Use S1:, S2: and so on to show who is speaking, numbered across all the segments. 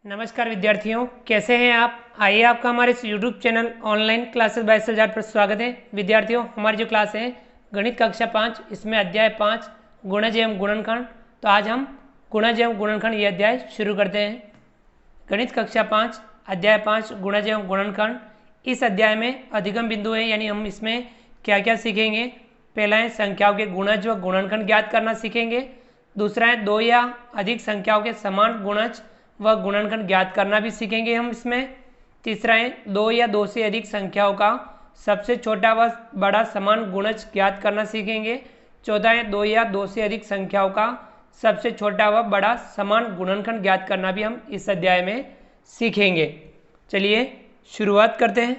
S1: नमस्कार विद्यार्थियों, कैसे हैं आप। आइए आपका हमारे इस YouTube channel online classes by Sajad पर स्वागत है। विद्यार्थियों, हमारी जो क्लास है गणित कक्षा 5, इसमें अध्याय 5 गुणज एवं गुणनखंड। तो आज हम गुणज एवं गुणनखंड ये अध्याय शुरू करते हैं। गणित कक्षा 5 अध्याय 5 गुणज एवं गुणनखंड। इस अध्याय में अधिगम बिंदु है, यानी हम इसमें क्या क्या सीखेंगे। पहला है संख्याओं के गुणज व गुणनखंड ज्ञात करना सीखेंगे। दूसरा है दो या अधिक संख्याओं के समान गुणज व गुणनखंड ज्ञात करना भी सीखेंगे हम इसमें। तीसरा है दो या दो से अधिक संख्याओं का सबसे छोटा व बड़ा समान गुणज ज्ञात करना सीखेंगे। चौथा है दो या दो से अधिक संख्याओं का सबसे छोटा व बड़ा समान गुणनखंड ज्ञात करना भी हम इस अध्याय में सीखेंगे। चलिए शुरुआत करते हैं।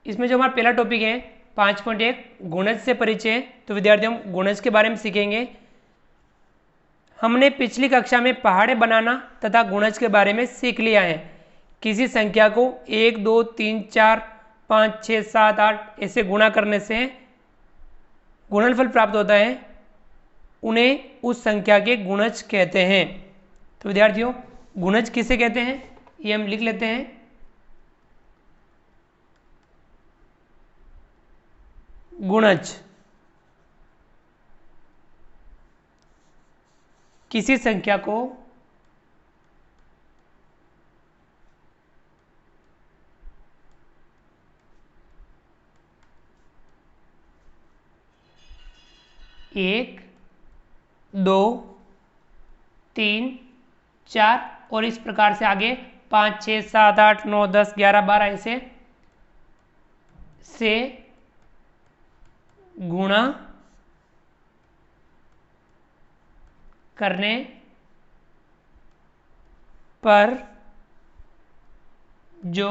S1: इसमें जो हमारा पहला टॉपिक है 5.1 गुणज से परिचय। तो विद्यार्थियों, हम गुणज के बारे में सीखेंगे। हमने पिछली कक्षा में पहाड़े बनाना तथा गुणज के बारे में सीख लिया है। किसी संख्या को 1, 2, 3, 4, 5, 6, 7, 8 ऐसे गुणा करने से गुणनफल प्राप्त होता है, उन्हें उस संख्या के गुणज कहते हैं। तो विद्यार्थियों, गुणज किसे कहते हैं ये हम लिख लेते हैं। गुणज किसी संख्या को एक, दो, तीन, चार और इस प्रकार से आगे 5, 6, 7, 8, 9, 10, 11, 12 ऐसे से गुणा करने पर जो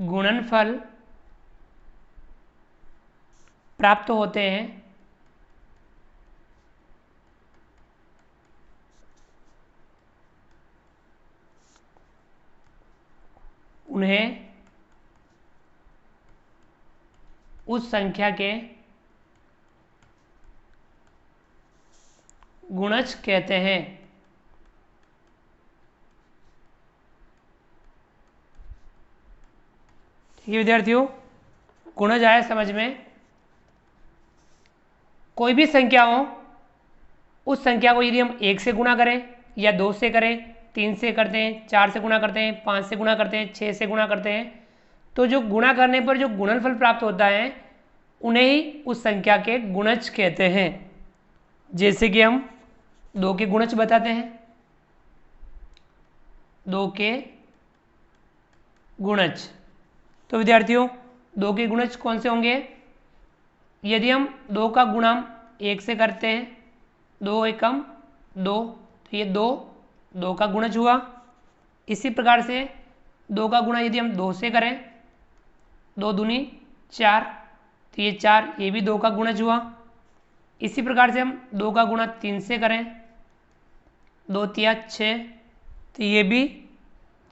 S1: गुणनफल प्राप्त होते हैं उन्हें उस संख्या के गुणज कहते हैं। ठीक है विद्यार्थियों, गुणज आया समझ में। कोई भी संख्या हो, उस संख्या को यदि हम 1 से गुणा करें या 2 से करें, 3 से करते हैं, 4 से गुणा करते हैं, 5 से गुणा करते हैं, 6 से गुणा करते हैं, तो जो गुणा करने पर जो गुणनफल प्राप्त होता है उन्हें ही उस संख्या के गुणज कहते हैं। जैसे कि हम 2 के गुणज बताते हैं। 2 के गुणज, तो विद्यार्थियों 2 के गुणज कौन से होंगे। यदि हम 2 का गुणा 1 से करते हैं, 2 एकम 2, तो ये 2 का गुणज हुआ। इसी प्रकार से 2 का गुणा यदि हम 2 से करें, 2 दूनी 4, तो ये 4 ये भी 2 का गुणज हुआ। इसी प्रकार से हम 2 का गुणा 3 से करें, 2 तिया 6, तो ये भी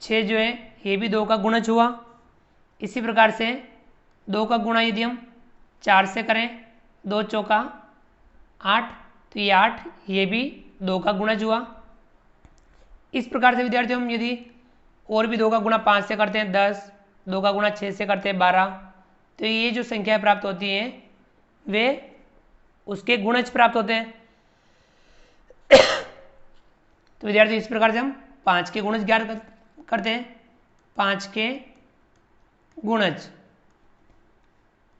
S1: 6 जो है ये भी 2 का गुणज हुआ। इसी प्रकार से 2 का गुणा यदि हम 4 से करें, 2 चौका 8, तो ये 8 ये भी 2 का गुणज हुआ। इस प्रकार से विद्यार्थियों हम यदि और भी 2 का गुणा 5 से करते हैं 10, 2 का गुणा 6 से करते हैं 12, तो ये जो संख्याएं प्राप्त होती हैं वे उसके गुणज प्राप्त होते हैं। तो विद्यार्थी इस प्रकार से हम 5 के गुणज ज्ञात करते हैं। 5 के गुणज,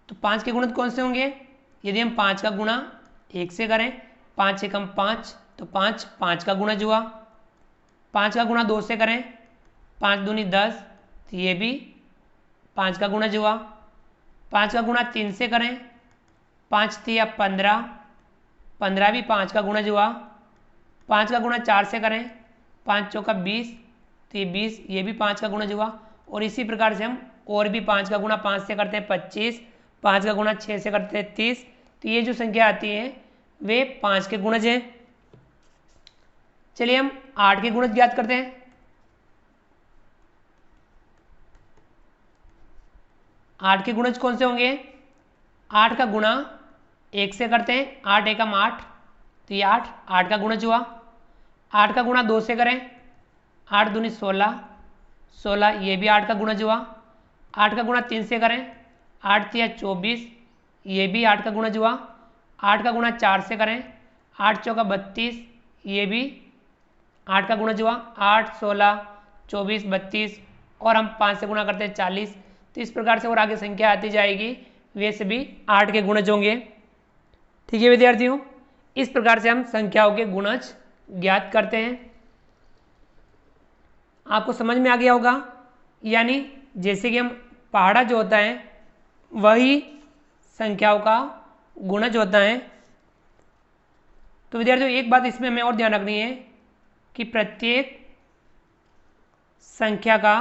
S1: तो 5 के गुणज कौन से होंगे। यदि हम 5 का गुणा 1 से करें, 5 एकम 5, तो 5 का गुणज हुआ। 5 का गुणा 2 से करें, 5 दूनी 10, तो ये भी 5 का गुणज हुआ। 5 का गुणा 3 से करें, 5 तिया 15, 15 भी 5 का गुणज हुआ। 5 का गुणा 4 से करें, 5 चौका 20, तो ये 20 ये भी 5 का गुणज हुआ। और इसी प्रकार से हम और भी 5 का गुणा 5 से करते हैं 25, 5 का गुणा 6 से करते हैं 30, तो ये जो संख्या आती है वे 5 के गुणज हैं। चलिए हम 8 के गुणज ज्ञात करते हैं। 8 के गुणज कौन से होंगे। 8 का गुणा 1 से करते हैं, 8 एकम 8, तो ये 8, 8 का गुणज हुआ। 8 का गुणा 2 से करें, 8 दूनी 16, 16 ये भी 8 का गुणज हुआ। 8 का गुणा 3 से करें, 8 तिया 24 ये भी 8 का गुणज हुआ। 8 का गुणा 4 से करें, 8 चौका 32 ये भी 8 का गुणज हुआ। 8, 16, 24, 32 और हम 5 से गुणा करते हैं 40। तो इस प्रकार से और आगे संख्या आती जाएगी, वैसे भी 8 के गुणज होंगे। ठीक है विद्यार्थियों, इस प्रकार से हम संख्याओं के गुणज ज्ञात करते हैं। आपको समझ में आ गया होगा। यानी जैसे कि हम पहाड़ा जो होता है वही संख्याओं का गुणज होता है। तो विद्यार्थियों एक बात इसमें हमें और ध्यान रखनी है कि प्रत्येक संख्या का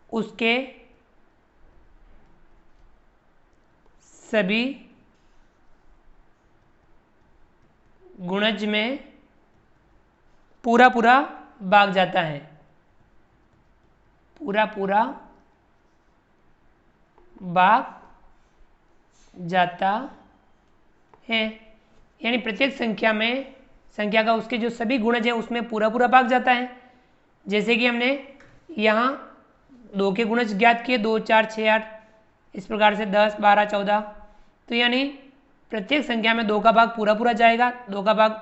S1: उसके सभी गुणज में पूरा पूरा भाग जाता है, पूरा पूरा भाग जाता है। यानी प्रत्येक संख्या का उसके जो सभी गुणज हैं उसमें पूरा पूरा भाग जाता है। जैसे कि हमने यहाँ 2 के गुणज ज्ञात किए, 2, 4, 6, 8, इस प्रकार से 10, 12, 14। तो यानी प्रत्येक संख्या में 2 का भाग पूरा पूरा जाएगा। 2 का भाग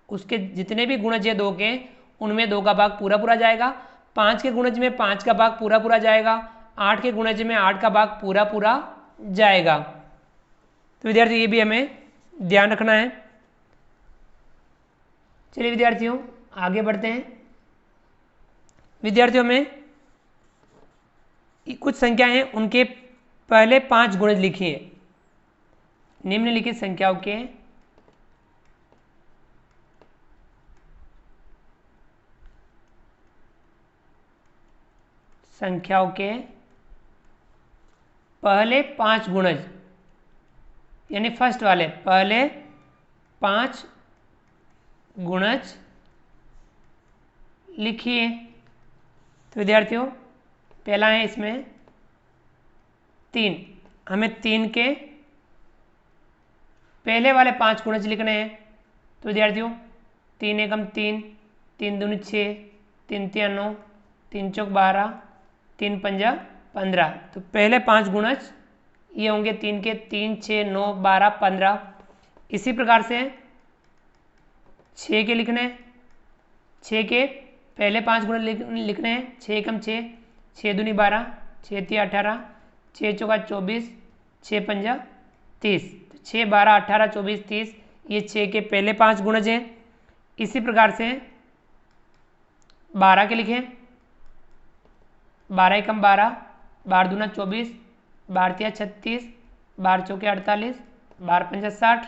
S1: उसके जितने भी गुणज है 2 के, उनमें 2 का भाग पूरा पूरा जाएगा। 5 के गुणज में 5 का भाग पूरा पूरा जाएगा। 8 के गुणज में 8 का भाग पूरा पूरा जाएगा। तो विद्यार्थी ये भी हमें ध्यान रखना है। चलिए विद्यार्थियों आगे बढ़ते हैं। विद्यार्थियों में कुछ संख्याएं हैं, उनके पहले 5 गुणज लिखिए। निम्नलिखित संख्याओं के पहले 5 गुणज, यानी फर्स्ट वाले पहले 5 गुणज लिखिए। तो विद्यार्थियों पहला है इसमें 3। हमें 3 के पहले वाले 5 गुणज लिखने हैं। तो विद्यार्थियों 3 एकम 3, 3 दूनी 6, 3 तिया 9, 3 चौक 12, 3 पंजा 15। तो पहले 5 गुणज ये होंगे 3 के, 3, 6, 9, 12, 15। इसी प्रकार से 6 के लिखने, 6 के पहले 5 गुणज लिखने हैं। 6 एकम 6, 6 दूनी 12, 6 तिया 18, 6 चौका 24, 6 पंजा 30। 6, 12, 18, 24, 30 ये 6 के पहले 5 गुणज हैं। इसी प्रकार से 12 के लिखें। 12 एकम 12, 12 दूना 24, 12 तिया 36, 12 चौके 48, 12 पंजा 60,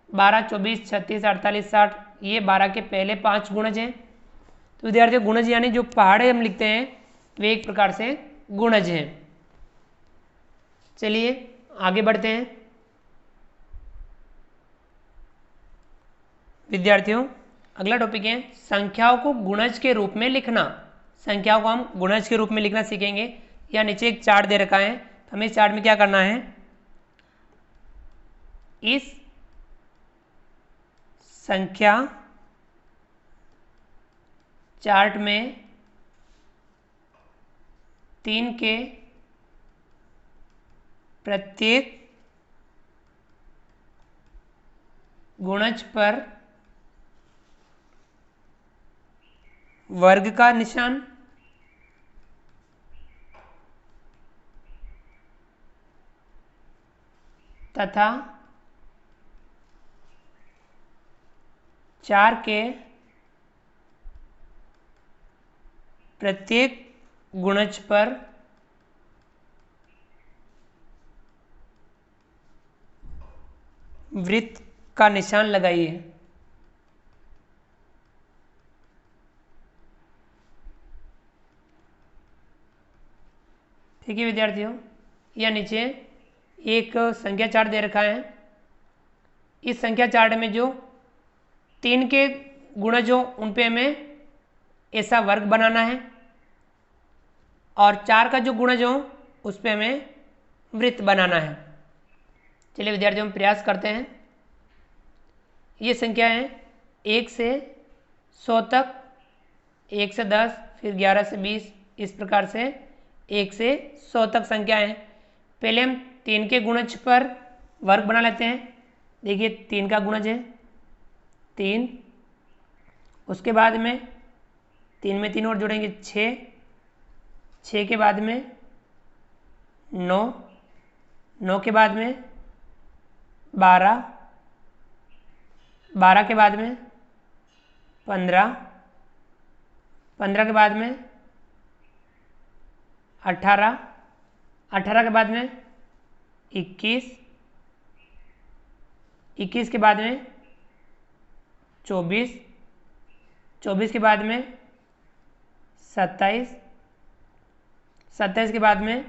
S1: 12, 24, 36, 48, 60 ये 12 के पहले 5 गुणज हैं। तो विद्यार्थियों गुणज यानी जो पहाड़े हम लिखते हैं वे एक प्रकार से गुणज हैं। चलिए आगे बढ़ते हैं। विद्यार्थियों अगला टॉपिक है संख्याओं को गुणज के रूप में लिखना। संख्याओं को हम गुणज के रूप में लिखना सीखेंगे। या नीचे एक चार्ट दे रखा है, तो हमें इस चार्ट में क्या करना है, इस संख्या चार्ट में 3 के प्रत्येक गुणज पर वर्ग का निशान तथा 4 के प्रत्येक गुणज पर वृत्त का निशान लगाइए। ठीक है विद्यार्थियों, या नीचे एक संख्या चार्ट दे रखा है। इस संख्या चार्ट में जो 3 के गुणज हो उन पे हमें ऐसा वर्ग बनाना है और 4 का जो गुणज हो उस पे हमें वृत्त बनाना है। चलिए विद्यार्थियों, हम प्रयास करते हैं। ये संख्या है 1 से 100 तक, 1 से 10, फिर 11 से 20, इस प्रकार से 1 से 100 तक संख्या है। पहले हम 3 के गुणज पर वर्ग बना लेते हैं। देखिए 3 का गुणज है 3, उसके बाद में 3 में 3 और जोड़ेंगे 6, 6 के बाद में 9, 9 के बाद में 12, 12 के बाद में 15, 15 के बाद में 18, 18 के बाद में 21, 21 के बाद में 24, 24 के बाद में 27, 27 के बाद में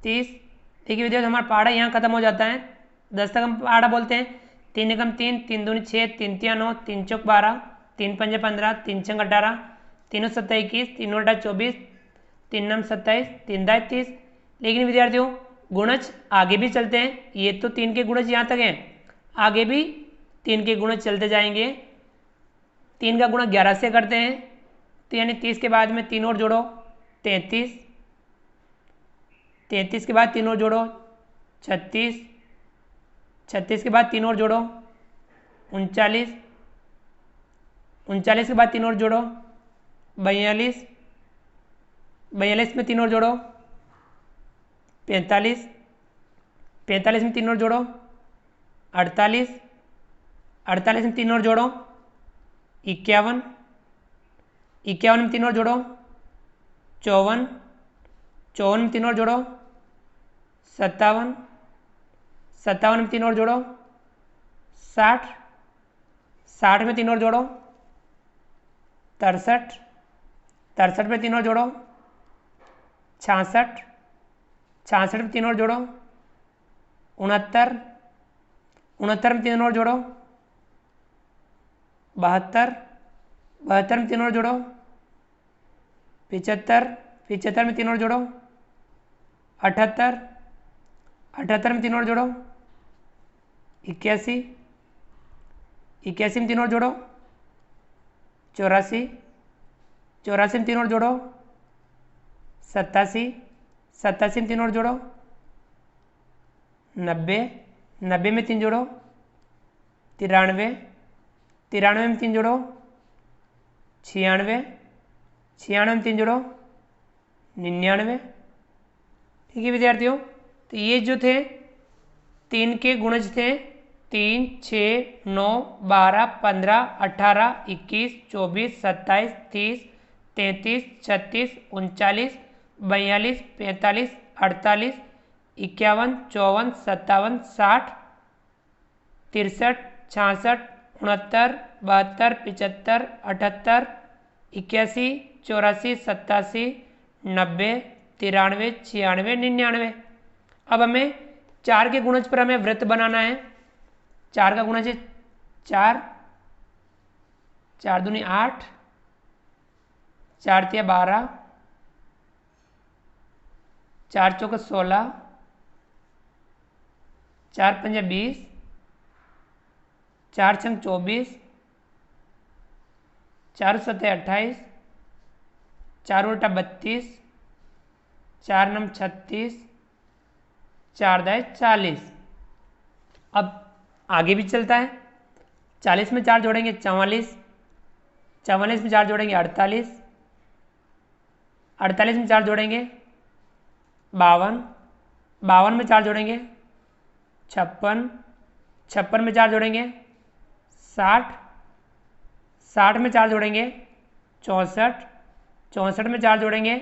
S1: 30। देखिए विद्यार्थी, हमारा पहाड़ा यहाँ खत्म हो जाता है। 10 तक हम पहाड़ा बोलते हैं। 3 एकम 3, 3 दूनी 6, 3 तिया 9, 3 चौक 12, 3 पंजे 15, 3 छंग 18, 3 7 21, 3 उल्टा 24, 3 नम 27, 3 दाई 30। लेकिन विद्यार्थियों गुणज आगे भी चलते हैं। ये तो 3 के गुणज यहाँ तक हैं, आगे भी 3 के गुणज चलते जाएंगे। 3 का गुणा 11 से करते हैं, तो यानी 30 के बाद में 3 और जोड़ो 33, 33 के बाद 3 और जोड़ो 36, 36 के बाद 3 और जोड़ो 39, 39 के बाद 3 और जोड़ो 42, 42 में 3 और जोड़ो 45, 45 में 3 और जोड़ो 48, 48 में 3 और जोड़ो 51, 51 में 3 और जोड़ो 54, 54 में 3 और जोड़ो 57, 57 में 3 और जोड़ो 60, 60 में 3 और जोड़ो 63, 63 में 3 और जोड़ो 66, 66 में 3 और जोड़ो 69, 69 में 3 और जोड़ो 72, 72 में 3 और जोड़ो 75, 75 में 3 और जोड़ो 78, 78 में 3 और जोड़ो 81, 81 में 3 और जोड़ो 84, 84 में 3 और जोड़ो 87, 87 में 3 और जोड़ो 90, 90 में 3 जोड़ो 93, 93 में 3 जोड़ो 96, 96 में 3 जोड़ो 99। ठीक है विद्यार्थियों, तो ये जो थे 3 के गुणज थे 3, 6, 9, 12, 15, 18, 21, 24, 27, 30, 33, 36, 39, 42, 45, 48, 51, 54, 57, 60, 63, 66, 69, 72, 75, 78, 81, 84, 87, 90, 93, 96, 99। अब हमें 4 के गुणज पर हमें वृत्त बनाना है। 4 का गुणज है 4, 4 दूनी 8, 4 तिया 12, 4 चौका 16, 4 पंजा 20, 4 छंग 24, 4 सत्ते 28, 4 उल्टा 32, 4 नम 36, 4 दाए 40। अब आगे भी चलता है। 40 में 4 जोड़ेंगे 44, 44 में 4 जोड़ेंगे 48, 48 में 4 जोड़ेंगे 52, 52 में 4 जोड़ेंगे 56, 56 में 4 जोड़ेंगे 60, 60 में 4 जोड़ेंगे 64, 64 में 4 जोड़ेंगे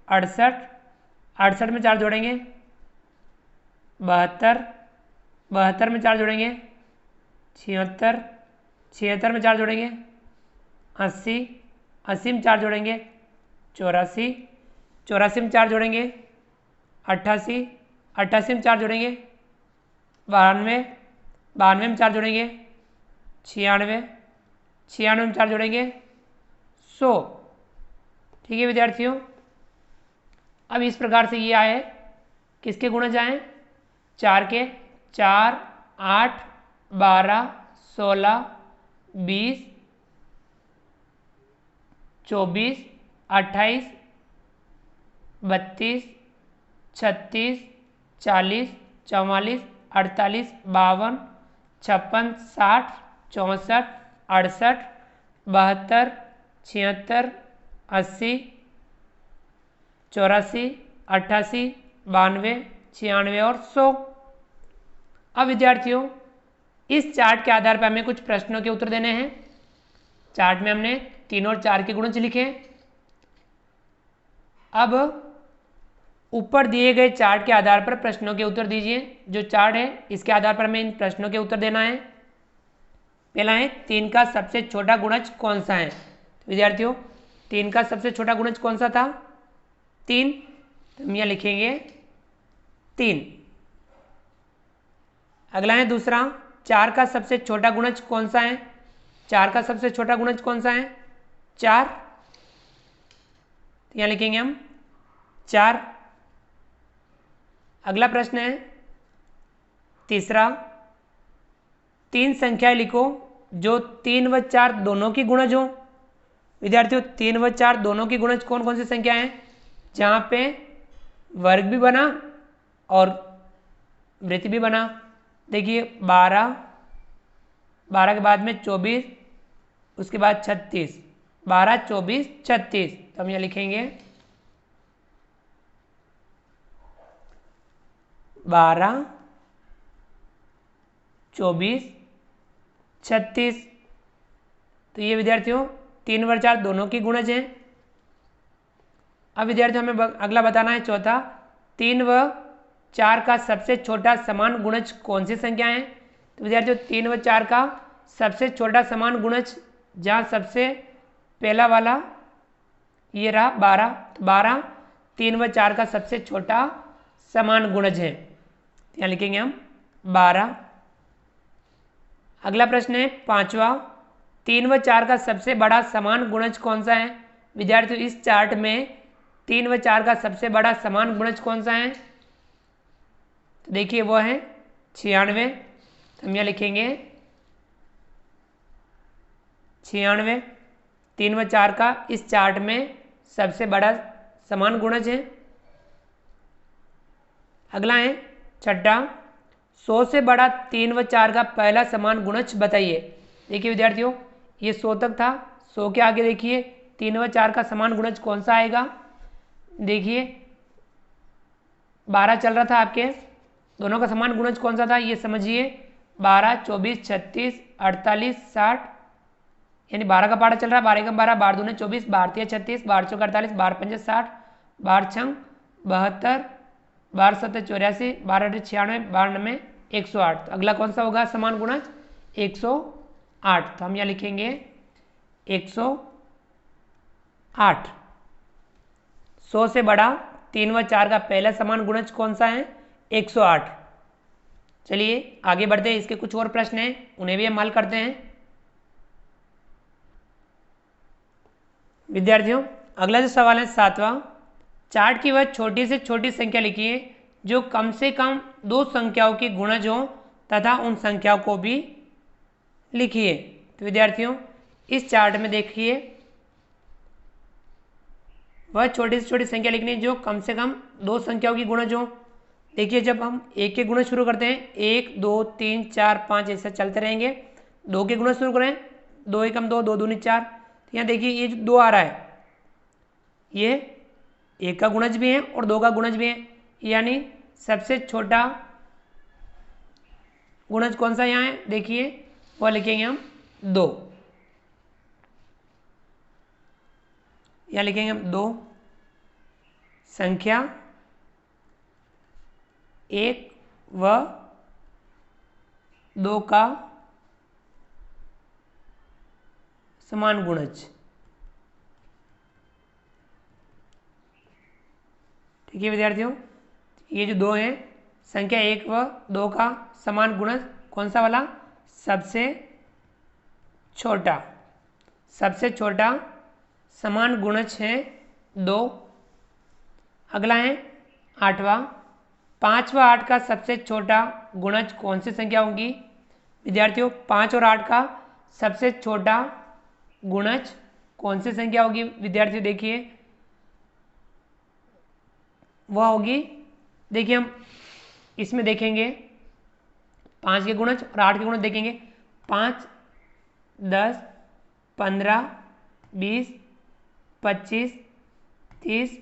S1: 68, 68 में 4 जोड़ेंगे 72, 72 में 4 जोड़ेंगे 76, 76 में 4 जोड़ेंगे 80, 80 में 4 जोड़ेंगे 84, 84 में 4 जोड़ेंगे 88, 88 में 4 जोड़ेंगे 92, 92 में 4 जोड़ेंगे 96, 96 में 4 जोड़ेंगे 100। ठीक है विद्यार्थियों, अब इस प्रकार से ये आए, किसके गुणज आए? 4 के। 4, 8, 12, 16, 20, 24, 28, 32, 36, 40, 44, 48, 52, 56, 60, 64, 68, 72, 76, 80, 84, 88, 92, 96 और 100। अब विद्यार्थियों इस चार्ट के आधार पर हमें कुछ प्रश्नों के उत्तर देने हैं। चार्ट में हमने 3 और 4 के गुणज लिखे। अब ऊपर दिए गए चार्ट के आधार पर प्रश्नों के उत्तर दीजिए। जो चार्ट है इसके आधार पर हमें इन प्रश्नों के उत्तर देना है। पहला है 3 का सबसे छोटा गुणज कौन सा है। तो विद्यार्थियों 3 का सबसे छोटा गुणज कौन सा था? 3। तो हम यहाँ लिखेंगे 3। अगला है दूसरा 4 का सबसे छोटा गुणज कौन सा है। 4 का सबसे छोटा गुणज कौन सा है? 4। तो यहाँ लिखेंगे हम 4। अगला प्रश्न है तीसरा 3 संख्याएं लिखो जो 3 व 4 दोनों की गुणज हो। विद्यार्थियों 3 व 4 दोनों की गुणज कौन कौन सी संख्या है? जहाँ पे वर्ग भी बना और वृत्त भी बना। देखिए 12, 12 के बाद में 24, उसके बाद 36, 12, 24, 36। तो हम यहाँ लिखेंगे 12, 24, 36। तो ये विद्यार्थियों 3 व 4 दोनों की गुणज हैं। अब विद्यार्थियों हमें अगला बताना है चौथा 3 व 4 का सबसे छोटा समान गुणज कौन सी संख्या है। तो विद्यार्थियों 3 व 4 का सबसे छोटा समान गुणज जहाँ सबसे पहला वाला ये रहा 12। तो 12 3 व 4 का सबसे छोटा समान गुणज है। यहाँ लिखेंगे हम 12। अगला प्रश्न है पांचवा 3 व 4 का सबसे बड़ा समान गुणज कौन सा है। विद्यार्थियों इस चार्ट में 3 व 4 का सबसे बड़ा समान गुणज कौन सा है। तो देखिए वो है 96। हम यहाँ लिखेंगे 96। 3 व 4 का इस चार्ट में सबसे बड़ा समान गुणज है। अगला है छठा 100 से बड़ा 3 व 4 का पहला समान गुणज बताइए। देखिए विद्यार्थियों ये 100 तक था। 100 के आगे देखिए 3 व 4 का समान गुणज कौन सा आएगा। देखिए 12 चल रहा था आपके, दोनों का समान गुणज कौन सा था ये समझिए। 12, 24, 36, 48, 60 यानी 12 का पारा चल रहा है। 12 का 12, 12 दूने 24, 12 तिया 36, 12 चौक 48, 12 पंजे 60, 12 छंग 72, 12 सत्तर 84, 12 अठे 96, 12 नवे 108। तो अगला कौन सा होगा समान गुणज 108। तो हम यहाँ लिखेंगे 108। 100 से बड़ा 3 व 4 का पहला समान गुणज कौन सा है 108। चलिए आगे बढ़ते हैं। इसके कुछ और प्रश्न हैं उन्हें भी हम हल करते हैं। विद्यार्थियों अगला जो सवाल है 7वां चार्ट की वह छोटी से छोटी संख्या लिखिए जो कम से कम 2 संख्याओं की गुणज हो तथा उन संख्याओं को भी लिखिए। तो विद्यार्थियों इस चार्ट में देखिए वह छोटी से छोटी संख्या लिखनी है जो कम से कम 2 संख्याओं की गुणज हो। देखिए जब हम 1 के गुणज शुरू करते हैं 1, 2, 3, 4, 5 ऐसा चलते रहेंगे। 2 के गुणज शुरू करें 2 एकम 2, 2 दूनी 4। तो यहाँ देखिए ये जो 2 आ रहा है ये 1 का गुणज भी है और 2 का गुणज भी है। यानी सबसे छोटा गुणज कौन सा यहाँ है देखिए वह लिखेंगे हम 2। यहाँ लिखेंगे हम 2 संख्या 1 व 2 का समान गुणज। ठीक है विद्यार्थियों ये जो 2 है संख्या 1 व 2 का समान गुणज कौन सा वाला सबसे छोटा। सबसे छोटा समान गुणज है 2। अगला है 8वां 5 व 8 का सबसे छोटा गुणज कौन सी संख्या होगी? विद्यार्थियों 5 और 8 का सबसे छोटा गुणज कौन सी संख्या होगी? विद्यार्थियों देखिए वह होगी, देखिए हम इसमें देखेंगे 5 के गुणज और 8 के गुणज देखेंगे। 5, 10, 15, 20, 25, 30,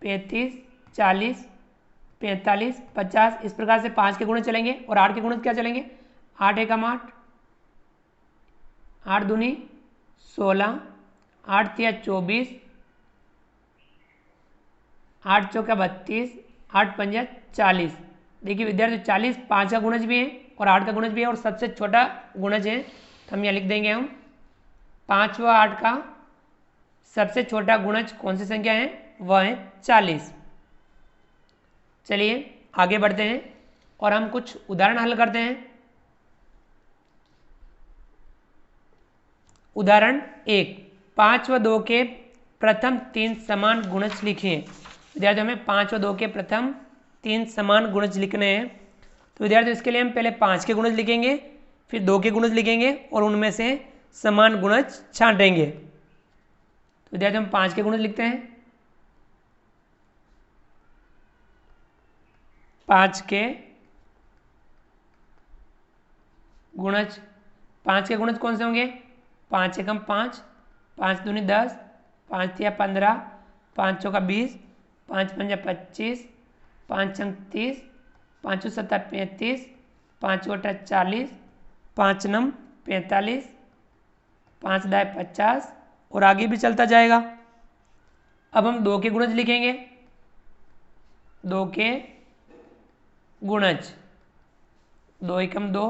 S1: 35, 40, 45, 50 इस प्रकार से 5 के गुणज चलेंगे और 8 के गुणज क्या चलेंगे? 8 एकम 8, 8 दूनी 16, 8 तिया 24, 8 चौका 32, 8 पंजा 40। देखिए विद्यार्थी 40 5 का गुणज भी है और 8 का गुणज भी है और सबसे छोटा गुणज है, तो हम यहाँ लिख देंगे हम 5 व 8 का सबसे छोटा गुणज कौन सी संख्या है? वह है 40। चलिए आगे बढ़ते हैं और हम कुछ उदाहरण हल करते हैं। उदाहरण 1, 5 व 2 के प्रथम 3 समान गुणज लिखिए। विद्यार्थियों हमें 5 व 2 के प्रथम 3 समान गुणज लिखने हैं, तो विद्यार्थियों इसके लिए हम पहले 5 के गुणज लिखेंगे, फिर 2 के गुणज लिखेंगे और उनमें से समान गुणज छांटेंगे। तो विद्यार्थियों हम 5 के गुणज लिखते हैं। 5 के गुणज, 5 के गुणज कौन से होंगे? 5 एकम 5, 5 दूनी 10, 5 तिया 15, 5 चौका 20, 5 पंजा 25, 5 छंग 30, 5 सत्ता 35, 5 गोटा 40, 5 नम 45, 5 दाए 50 और आगे भी चलता जाएगा। अब हम 2 के गुणज लिखेंगे। 2 के गुणज, 2 एकम 2,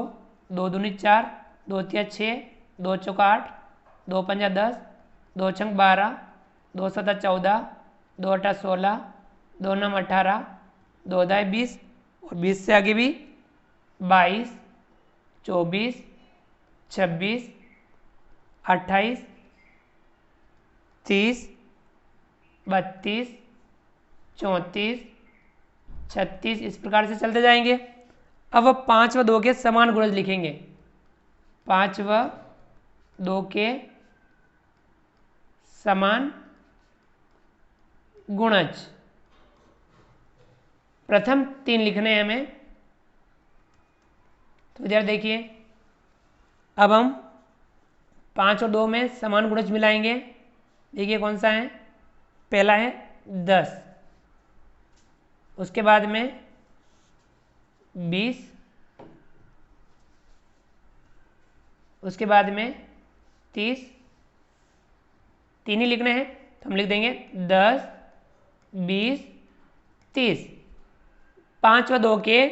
S1: 2 दूनी 4, 2 तिया 6, 2 चौका 8, 2 पंजा 10, 2 छंग 12, 2 सत्ता 14, 2 अठा 16, 2 नम 18, 2 दाए 20 और 20 से आगे भी 22, 24, 26, 28, 30, 32, 34, 36 इस प्रकार से चलते जाएंगे। अब वह 5 व 2 के समान गुणज लिखेंगे। 5 व 2 के समान गुणज, प्रथम 3 लिखने हैं हमें, तो विद्यार्थी देखिए अब हम 5 और 2 में समान गुणज मिलाएंगे। देखिए कौन सा है? पहला है 10, उसके बाद में 20, उसके बाद में 30, 3 ही लिखने हैं तो हम लिख देंगे 10, 20, 30। 5 व 2 के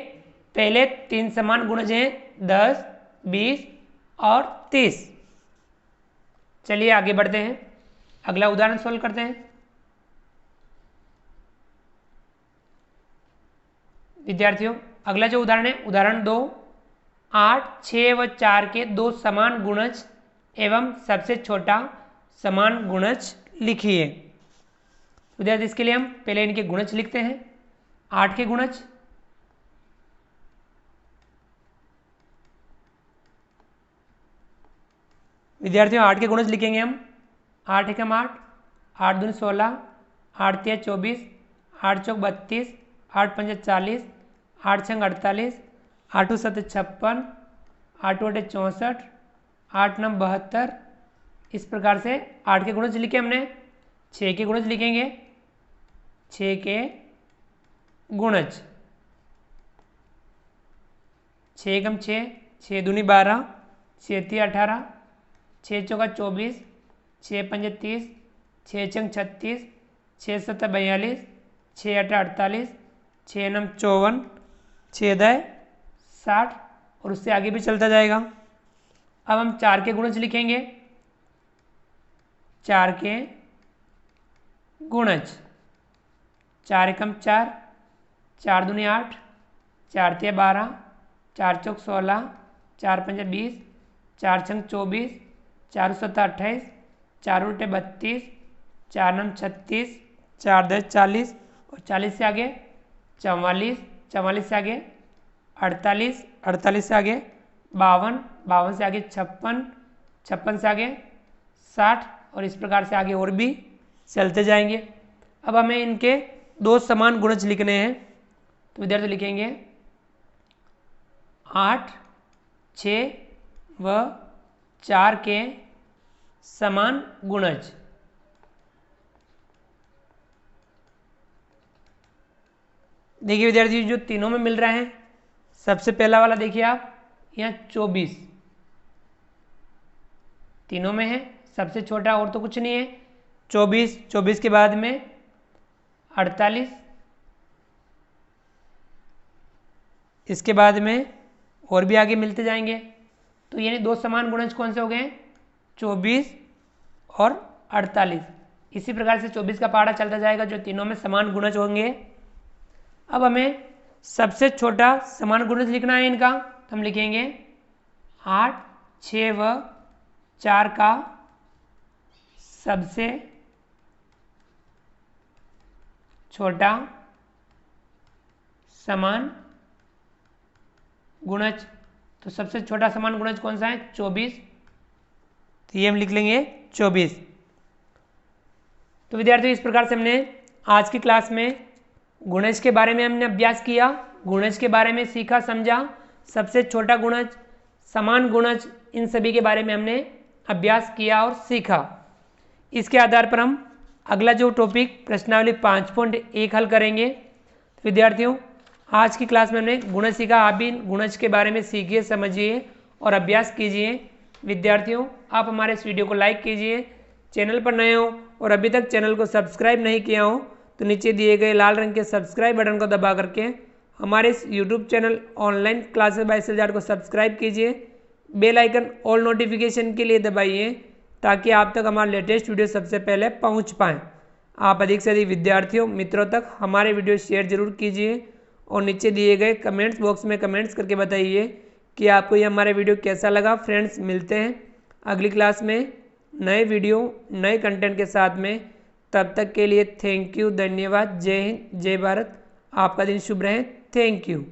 S1: पहले 3 समान गुणज हैं 10, 20 और 30। चलिए आगे बढ़ते हैं, अगला उदाहरण सॉल्व करते हैं। विद्यार्थियों अगला जो उदाहरण है उदाहरण 2, 8, 6 व 4 के 2 समान गुणज एवं सबसे छोटा समान गुणज लिखिए। विद्यार्थी इसके लिए हम पहले इनके गुणज लिखते हैं। 8 के गुणज, विद्यार्थियों 8 के गुणज लिखेंगे हम। 8 एकम 8, 8 दूनी 16, 8 तिया 24, 8 चौक 32, 8 पंजा 40, 8 छंग 48, 8 सत 56, 8 अठे 64, 8 नम 72 इस प्रकार से 8 के गुणज लिखे हमने। 6 के गुणज लिखेंगे। 6 के गुणज, 6 एकम 6, 6 दूनी 12, 6 तिया 18, 6 चौका 24, 6 पंजे 30, 6 छंग 36, 6 सत्ता 42, 6 अठा 48, 6 नम 54, 6 दाए 60 और उससे आगे भी चलता जाएगा। अब हम 4 के गुणज लिखेंगे। 4 के गुणज, 4 एकम 4, 4 दूनी 8, 4 तिया 12, 4 चौक 16, 4 पंजा 20, 4 छंग 24, 4 सत्ता 28, 4 उल्टे 32, 4 नम 36, 4 10 40 और 40 से आगे 44, 44 से आगे 48, 48 से आगे 52, 52 से आगे 56, 56 से आगे 60 और इस प्रकार से आगे और भी चलते जाएंगे। अब हमें इनके दो समान गुणज लिखने हैं, तो विद्यार्थी लिखेंगे 8, 6 व 4 के समान गुणज। देखिए विद्यार्थी जो तीनों में मिल रहे हैं, सबसे पहला वाला देखिए आप यहाँ 24 तीनों में है, सबसे छोटा और तो कुछ नहीं है 24, 24 के बाद में 48, इसके बाद में और भी आगे मिलते जाएंगे। तो यानी दो समान गुणज कौन से हो गए 24 और 48। इसी प्रकार से 24 का पहाड़ा चलता जाएगा जो तीनों में समान गुणज होंगे। अब हमें सबसे छोटा समान गुणज लिखना है इनका, तो हम लिखेंगे 8, 6 व 4 का सबसे छोटा समान गुणज। तो सबसे छोटा समान गुणज कौन सा है 24, तो ये हम लिख लेंगे 24। तो विद्यार्थियों इस प्रकार से हमने आज की क्लास में गुणज के बारे में हमने अभ्यास किया, गुणज के बारे में सीखा समझा, सबसे छोटा गुणज, समान गुणज, इन सभी के बारे में हमने अभ्यास किया और सीखा। इसके आधार पर हम अगला जो टॉपिक प्रश्नावली 5.1 हल करेंगे। तो विद्यार्थियों आज की क्लास में हमने गुणज सीखा, आप भी गुणज के बारे में सीखिए, समझिए और अभ्यास कीजिए। विद्यार्थियों आप हमारे इस वीडियो को लाइक कीजिए, चैनल पर नए हो और अभी तक चैनल को सब्सक्राइब नहीं किया हो तो नीचे दिए गए लाल रंग के सब्सक्राइब बटन को दबा करके हमारे इस YouTube channel online classes bye SLJAR को सब्सक्राइब कीजिए। बेल आइकन ऑल नोटिफिकेशन के लिए दबाइए ताकि आप तक हमारा लेटेस्ट वीडियो सबसे पहले पहुंच पाएँ। आप अधिक से अधिक विद्यार्थियों मित्रों तक हमारे वीडियो शेयर जरूर कीजिए और नीचे दिए गए कमेंट्स बॉक्स में कमेंट्स करके बताइए कि आपको ये हमारा वीडियो कैसा लगा। फ्रेंड्स मिलते हैं अगली क्लास में नए वीडियो नए कंटेंट के साथ में, तब तक के लिए थैंक यू, धन्यवाद, जय हिंद, जय भारत। आपका दिन शुभ रहे, थैंक यू।